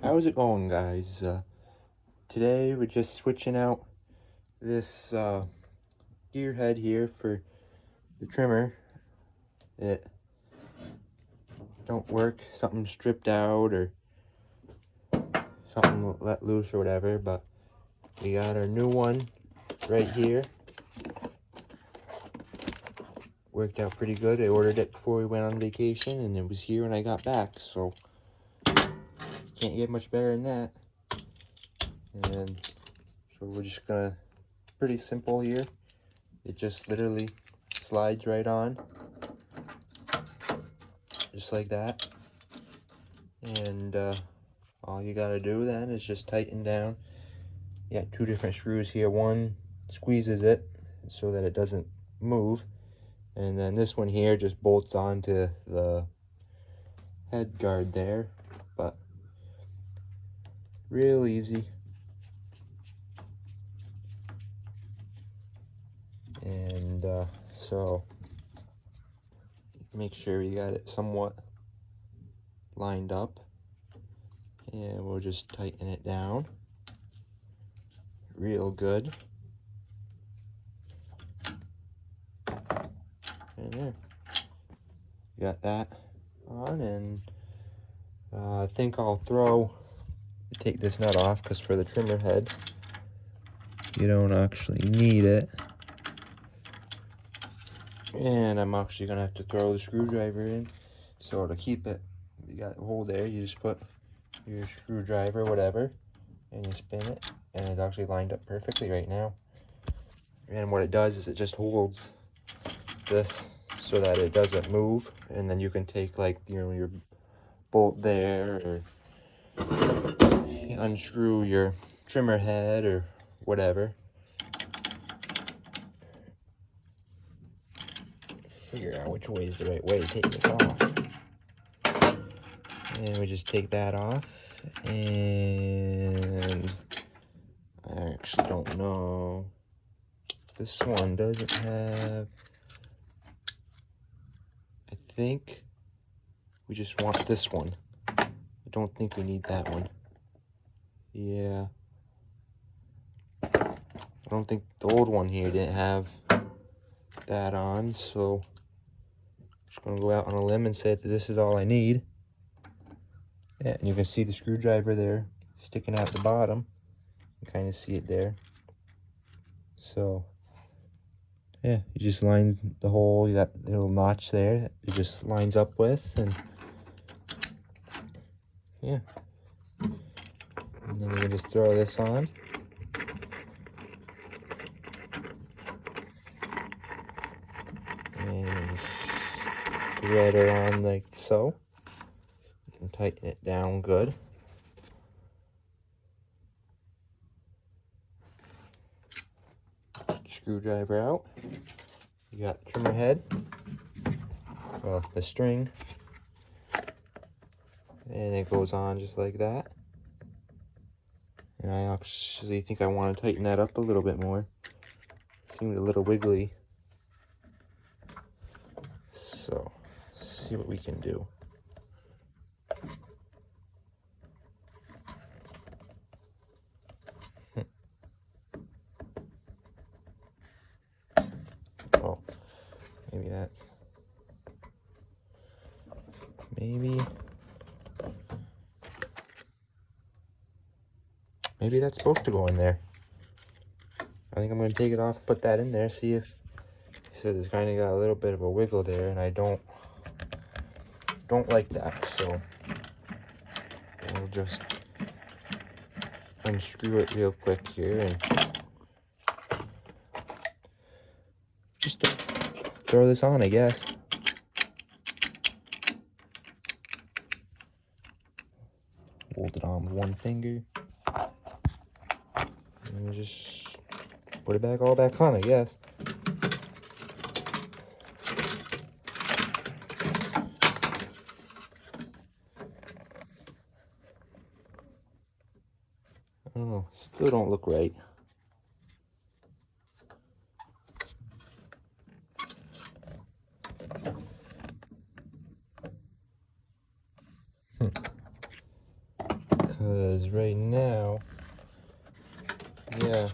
How's it going, guys? Today we're just switching out this gear head here for the trimmer. It don't work, something stripped out or something let loose or whatever, but we got our new one right here. Worked out pretty good. I ordered it before we went on vacation and it was here when I got back, so can't get much better than that. And so we're just gonna, pretty simple here. It just literally slides right on, just like that. And all you gotta do then is just tighten down. You got two different screws here. One squeezes it so that it doesn't move, and then this one here just bolts onto the head guard there. But real easy. And so make sure you got it somewhat lined up, and we'll just tighten it down real good. And there, got that on. And I think I'll take this nut off, because for the trimmer head you don't actually need it. And I'm actually gonna have to throw the screwdriver in. So to keep it, you got a hole there, you just put your screwdriver, whatever, and you spin it, and it's actually lined up perfectly right now. And what it does is it just holds this so that it doesn't move, and then you can take, like, you know, your bolt there, or unscrew your trimmer head or whatever. Figure out which way is the right way to take this off. And we just take that off, and I actually don't know. This one doesn't have, I think we just want this one. I don't think we need that one. Yeah. I don't think the old one here didn't have that on, so I'm just gonna go out on a limb and say that this is all I need. Yeah, and you can see the screwdriver there sticking out the bottom. You kind of see it there. So yeah, you just line the hole, you got the little notch there that it just lines up with, and yeah. And then you can just throw this on. And thread it on like so. And tighten it down good. Screwdriver out. You got the trimmer head, well, the string, and it goes on just like that. And I actually think I want to tighten that up a little bit more. It seemed a little wiggly. So, let's see what we can do. Oh, maybe that's... Maybe that's supposed to go in there. I think I'm going to take it off, put that in there, see if... It says it's kind of got a little bit of a wiggle there, and I don't like that, so we'll just unscrew it real quick here and just throw this on, I guess. Hold it on with one finger and just put it all back on, I guess. I don't know, still don't look right. Because right now, yeah,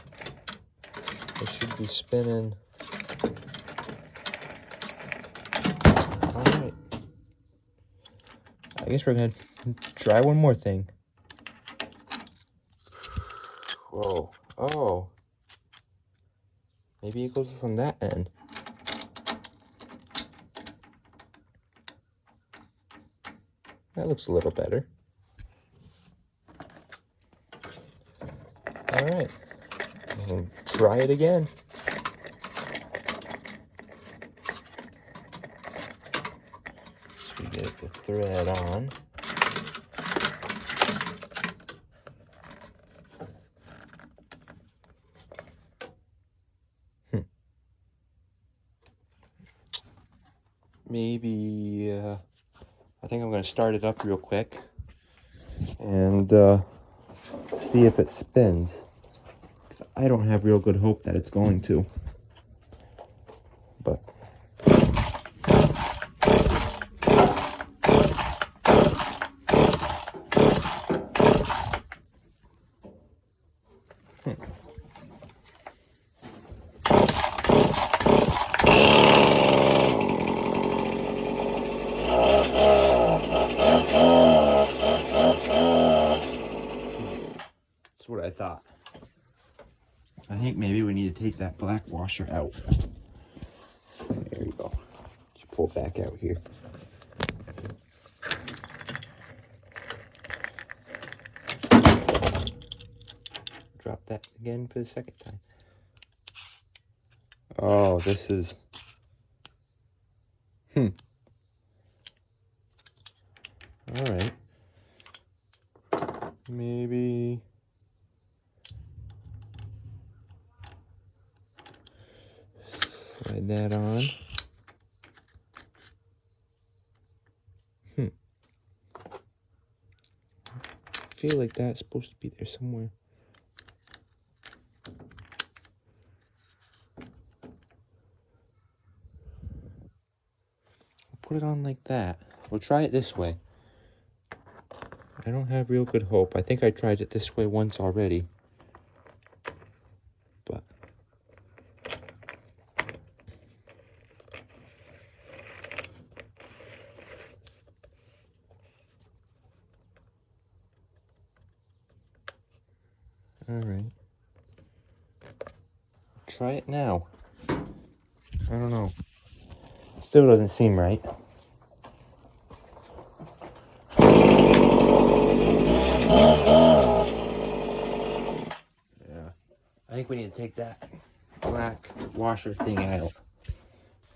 it should be spinning. Alright. I guess we're going to try one more thing. Whoa. Oh. Maybe it goes on that end. That looks a little better. Alright. And try it again. We get the thread on. Maybe, I think I'm going to start it up real quick and see if it spins. Because I don't have real good hope that it's going to. But that's what I thought. I think maybe we need to take that black washer out. There you go. Just pull it back out here. Drop that again for the second time. Oh, this is... Alright. Maybe... slide that on. I feel like that's supposed to be there somewhere. Put it on like that. We'll try it this way. I don't have real good hope. I think I tried it this way once already. But alright. Try it now. I don't know. Still doesn't seem right. Yeah. I think we need to take that black washer thing out.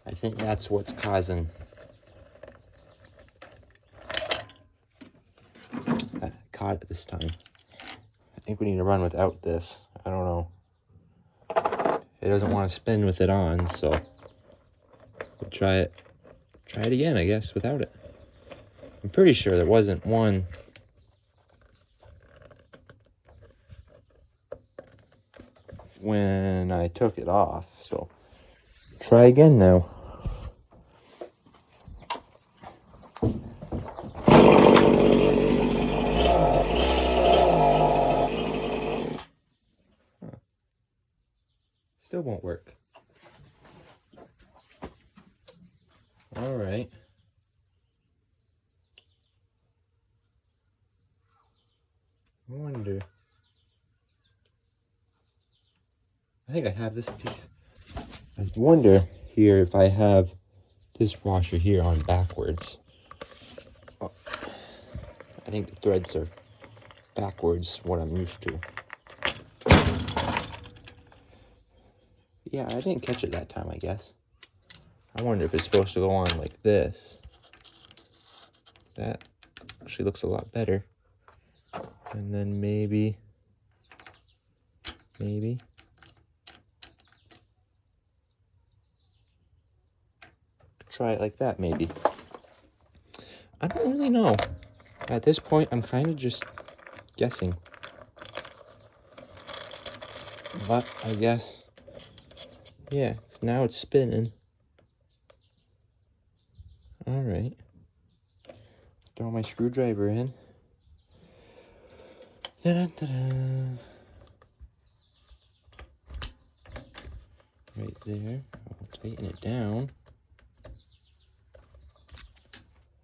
I think that's what's causing... I caught it this time. I think we need to run without this. I don't know. It doesn't want to spin with it on, so we'll try it. Try it again, I guess, without it. I'm pretty sure there wasn't one when I took it off, so try again now. Still won't work. All right. I wonder. I think I have this piece. I wonder here if I have this washer here on backwards. Oh, I think the threads are backwards, what I'm used to. Yeah, I didn't catch it that time, I guess. I wonder if it's supposed to go on like this. That actually looks a lot better. And then maybe. Try it like that, maybe. I don't really know. At this point, I'm kind of just guessing. But I guess, yeah, now it's spinning. All right. Throw my screwdriver in. Da-da-da-da. Right there. I'll tighten it down.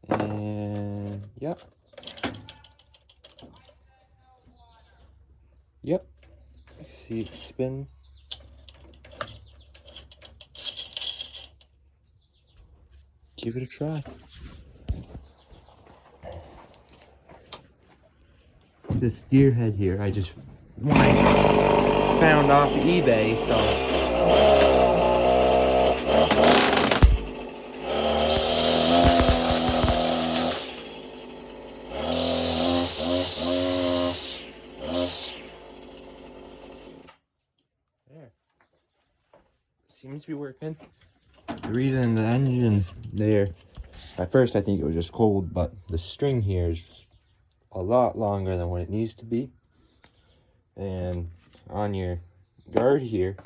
And yep. Yep. See it spin. Give it a try. This deer head here, I just found off eBay, so there. Seems to be working. The reason the engine there, at first I think it was just cold, but the string here is a lot longer than what it needs to be. And on your guard here,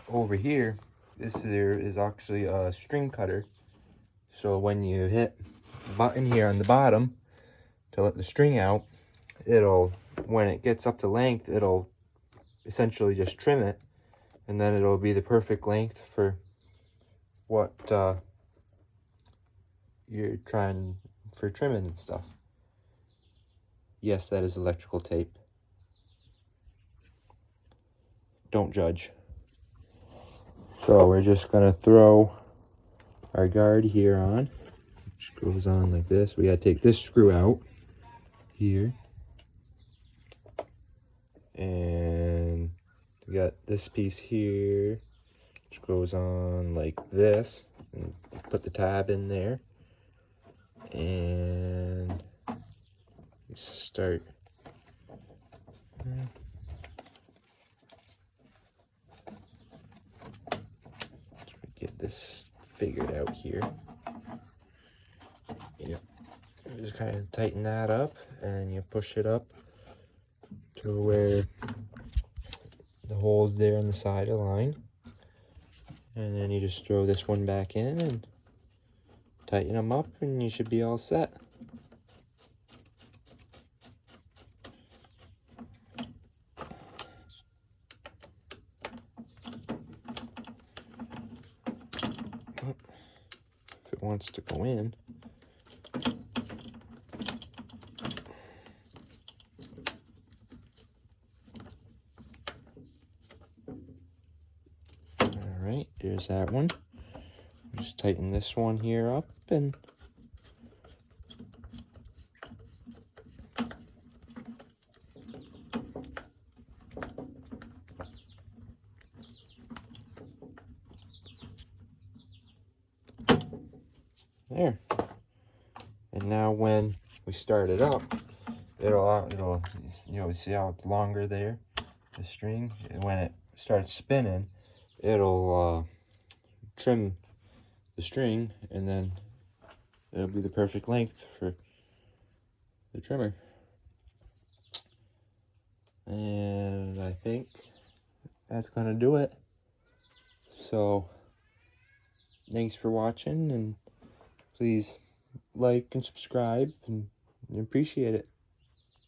over here, this here is actually a string cutter. So when you hit the button here on the bottom to let the string out, it'll, when it gets up to length, it'll essentially just trim it, and then it'll be the perfect length for what you're trying for trimming and stuff. Yes, that is electrical tape. Don't judge. So we're just gonna throw our guard here on, which goes on like this. We gotta take this screw out here, and we got this piece here, which goes on like this, and put the tab in there, and start. Get this figured out here. Yep. Just kind of tighten that up, and you push it up to where the hole's there on the side align, and then you just throw this one back in and tighten them up, and you should be all set. If it wants to go in. Alright, there's that one. Just tighten this one here up, and there. And now when we start it up, it'll you know, see how it's longer there, the string, and when it starts spinning, it'll trim the string, and then it'll be the perfect length for the trimmer. And I think that's gonna do it. So thanks for watching, and please like and subscribe, and appreciate it.